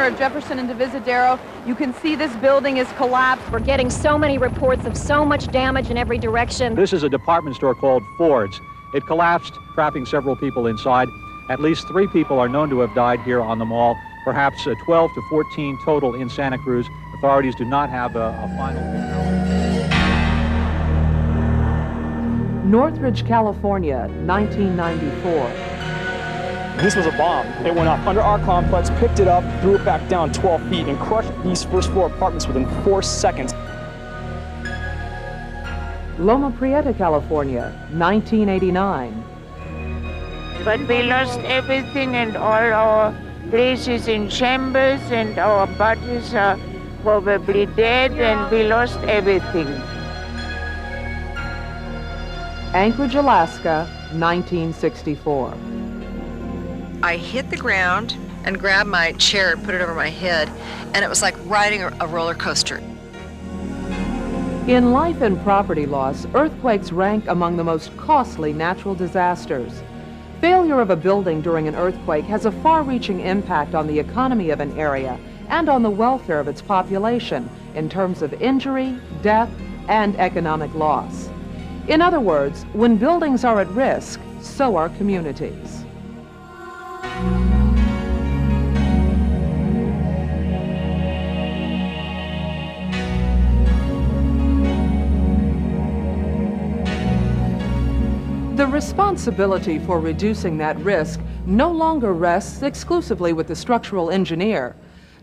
corner of Jefferson and Divisadero. You can see this building is collapsed. We're getting so many reports of so much damage in every direction. This is a department store called Ford's. It collapsed, trapping several people inside. At least 3 people are known to have died here on the mall, perhaps 12 to 14 total in Santa Cruz. Authorities do not have a final figure. Northridge, California, 1994. This was a bomb. It went off under our complex, picked it up, threw it back down 12 feet, and crushed these first floor apartments within 4 seconds. Loma Prieta, California, 1989. But we lost everything and all our places in shambles, and our bodies are probably dead, and we lost everything. Anchorage, Alaska, 1964. I hit the ground and grabbed my chair and put it over my head, and it was like riding a roller coaster. In life and property loss, earthquakes rank among the most costly natural disasters. Failure of a building during an earthquake has a far-reaching impact on the economy of an area and on the welfare of its population in terms of injury, death, and economic loss. In other words, when buildings are at risk, so are communities. The responsibility for reducing that risk no longer rests exclusively with the structural engineer.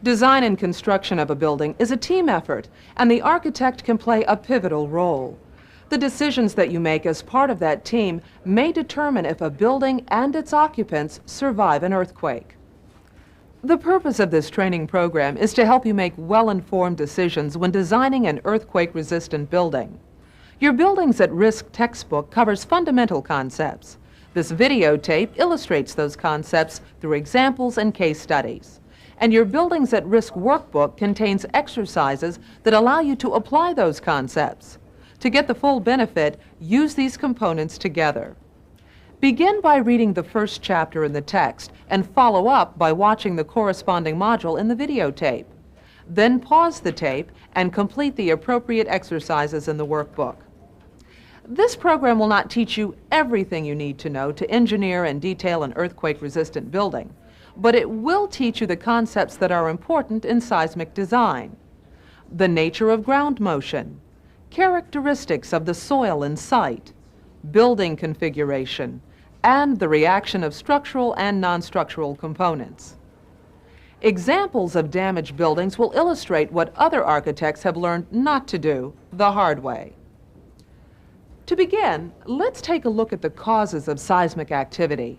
Design and construction of a building is a team effort, and the architect can play a pivotal role. The decisions that you make as part of that team may determine if a building and its occupants survive an earthquake. The purpose of this training program is to help you make well-informed decisions when designing an earthquake-resistant building. Your Buildings at Risk textbook covers fundamental concepts. This videotape illustrates those concepts through examples and case studies. And your Buildings at Risk workbook contains exercises that allow you to apply those concepts. To get the full benefit, use these components together. Begin by reading the first chapter in the text and follow up by watching the corresponding module in the videotape. Then pause the tape and complete the appropriate exercises in the workbook. This program will not teach you everything you need to know to engineer and detail an earthquake-resistant building, but it will teach you the concepts that are important in seismic design. The nature of ground motion, characteristics of the soil and site, building configuration, and the reaction of structural and non-structural components. Examples of damaged buildings will illustrate what other architects have learned not to do the hard way. To begin, let's take a look at the causes of seismic activity.